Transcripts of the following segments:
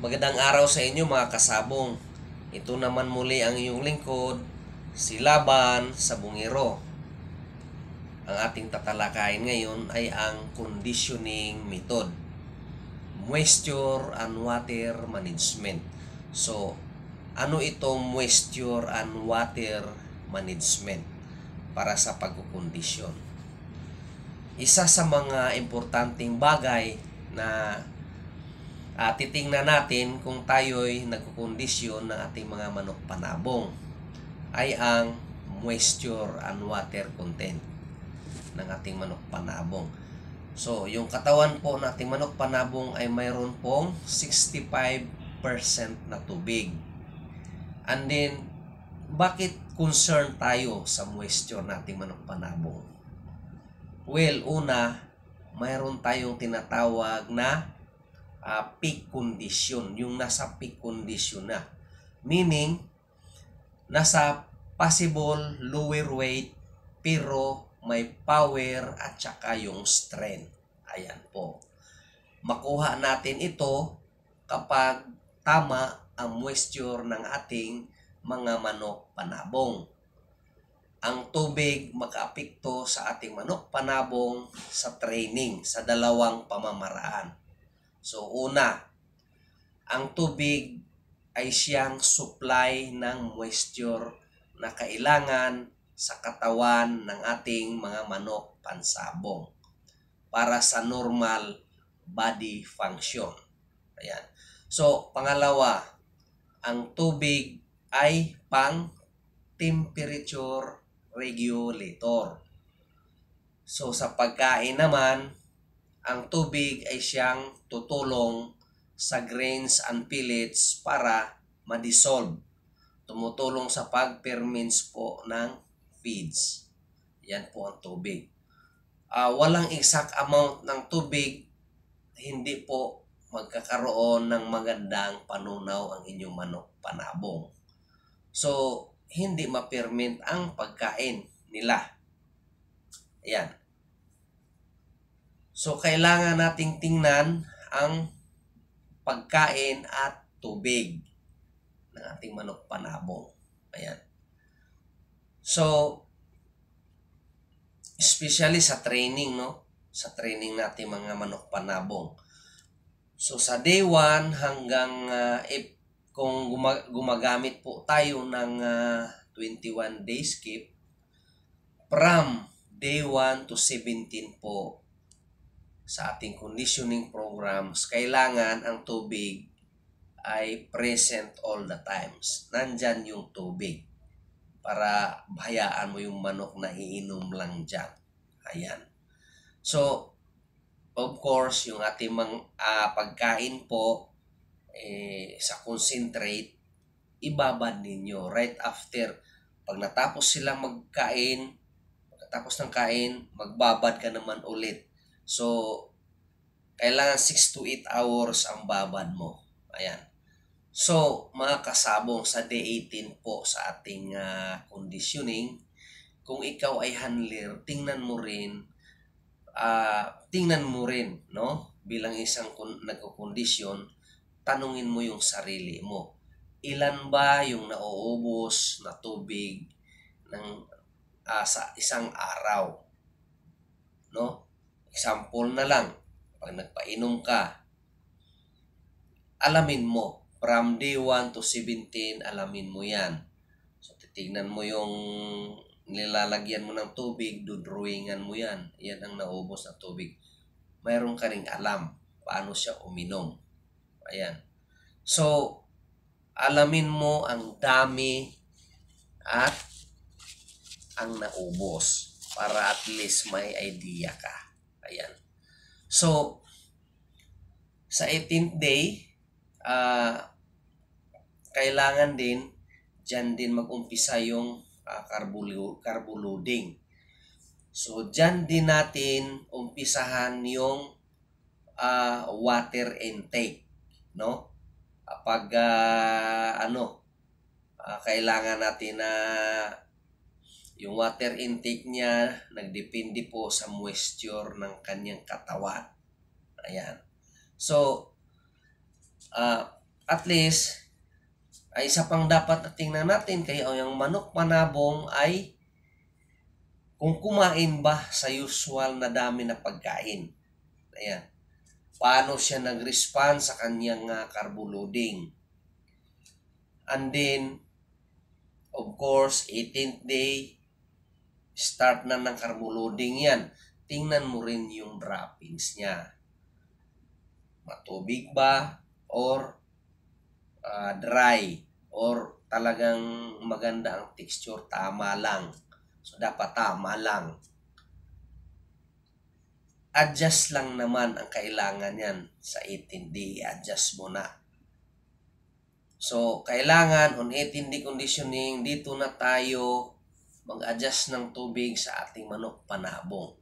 Magandang araw sa inyo mga kasabong. Ito naman muli ang iyong lingkod, si Laban sa Bungiro. Ang ating tatalakayin ngayon ay ang conditioning method, moisture and water management. So, ano itong moisture and water management para sa pagkukondisyon? Isa sa mga importanteng bagay na titingnan natin kung tayo'y nagkukondisyon ng ating mga manok panabong ay ang moisture and water content ng ating manok panabong. So, yung katawan po ng ating manok panabong ay mayroon pong 65% na tubig. And then, bakit concerned tayo sa moisture ng ating manok panabong? Well, una, mayroon tayong tinatawag na peak condition, yung nasa peak condition na. Meaning, nasa possible lower weight pero may power at saka yung strength. Ayan po. Makuha natin ito kapag tama ang moisture ng ating mga manok panabong. Ang tubig makaapekto sa ating manok panabong sa training sa dalawang pamamaraan. So, una, ang tubig ay siyang supply ng moisture na kailangan sa katawan ng ating mga manok pansabong para sa normal body function. Ayan. So, pangalawa, ang tubig ay pang temperature regulator. So, sa pagkain naman, ang tubig ay siyang tutulong sa grains and pellets para ma-dissolve. Tumutulong sa pag-ferments po ng feeds. Yan po ang tubig. Walang exact amount ng tubig, hindi po magkakaroon ng magandang panunaw ang inyong manok panabong. So, hindi ma-ferment ang pagkain nila. Ayan. So, kailangan nating tingnan ang pagkain at tubig ng ating manok panabong. Ayan. So, especially sa training, no? Sa training natin mga manok panabong. So, sa day 1 hanggang kung gumagamit po tayo ng 21 day skip, from day 1 to 17 po sa ating conditioning programs, kailangan ang tubig ay present all the times. Nandyan yung tubig para hayaan mo yung manok na iinom lang dyan. Ayan. So, of course, yung ating pagkain po sa concentrate, ibabad ninyo right after. Pag natapos silang magkain, pagkatapos ng kain, magbabad ka naman ulit. So, kailangan 6 to 8 hours ang babad mo. Ayan. So, mga kasabong, sa day 18 po sa ating conditioning, kung ikaw ay handler, tingnan mo rin, no? Bilang isang nagko-condition, tanungin mo yung sarili mo. Ilan ba yung nauubos na tubig ng sa isang araw? No? Example na lang, pag nagpainom ka, alamin mo, from day 1 to 17, alamin mo yan. So, titignan mo yung nilalagyan mo ng tubig, dudrawingan mo yan. Yan ang naubos na tubig. Mayroon ka ring alam paano siya uminom. Ayan. So, alamin mo ang dami at ang naubos para at least may idea ka. Ayan. So, sa 18th day, kailangan din dyan din mag-umpisa yung carbo loading. So, dyan din natin umpisahan yung water intake, no? Pag kailangan natin na yung water intake niya nagdepende po sa moisture ng kanyang katawan. Ayan. So, at least, ay isa pang dapat na tingnan natin kaya yung manok panabong ay kung kumain ba sa usual na dami na pagkain. Ayan. Paano siya nag-respond sa kanyang carbo loading. And then, of course, 18th day, start na ng carbo loading yan. Tingnan mo rin yung droppings niya. Matubig ba or dry or talagang maganda ang texture, tama lang. So, dapat tama lang. Adjust lang naman ang kailangan yan sa 18 day. Adjust mo na. So, kailangan on 18 day conditioning, dito na tayo mag-adjust ng tubig sa ating manok panabong.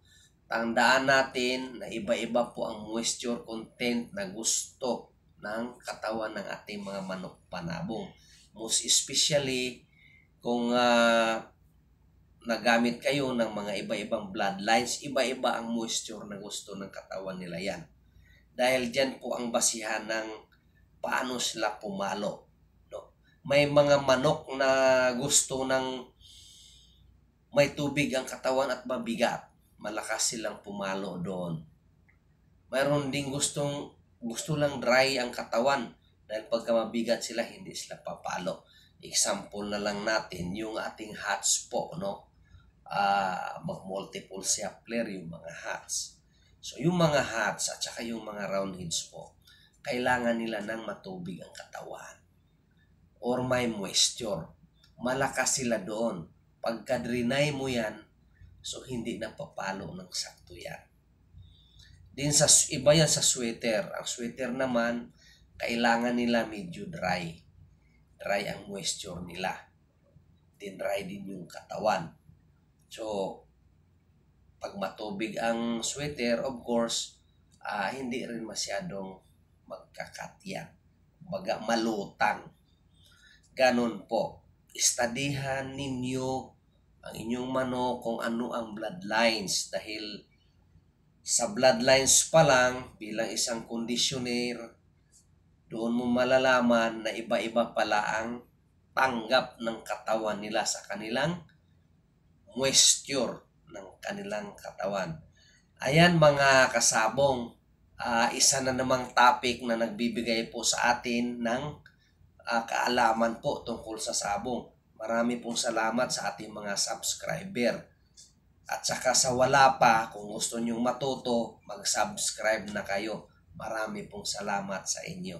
Tandaan natin na iba-iba po ang moisture content na gusto ng katawan ng ating mga manok panabong. Most especially kung nagamit kayo ng mga iba-ibang bloodlines, iba-iba ang moisture na gusto ng katawan nila yan. Dahil dyan po ang basihan ng paano sila pumalo. No? May mga manok na gusto ng may tubig ang katawan at mabigat. Malakas silang pumalo doon. Mayroon ding gusto lang dry ang katawan dahil pagka mabigat sila, hindi sila papalo. Example na lang natin, yung ating hats po, no? Mag-multiple sapler yung mga hats. So, yung mga hats at saka yung mga roundheads po, kailangan nila ng matubig ang katawan or may moisture. Malakas sila doon. Pagka drenay mo yan, so hindi na papalo ng sakto yan. Din sa iba yan sa sweater. Ang sweater naman, kailangan nila medyo dry. Dry ang moisture nila. Din dry din yung katawan. So, pag matubig ang sweater, of course, hindi rin masyadong magkakatya. Baga malutang. Ganon po. Istadihan ninyo ang inyong manok kung ano ang bloodlines. Dahil sa bloodlines pa lang, bilang isang conditioner, doon mo malalaman na iba-iba pala ang tanggap ng katawan nila sa kanilang moisture ng kanilang katawan. Ayan mga kasabong, isa na namang topic na nagbibigay po sa atin ng kaalaman po tungkol sa sabong. Marami pong salamat sa ating mga subscriber. At saka sa wala pa, kung gusto nyong matuto, mag-subscribe na kayo. Marami pong salamat sa inyo.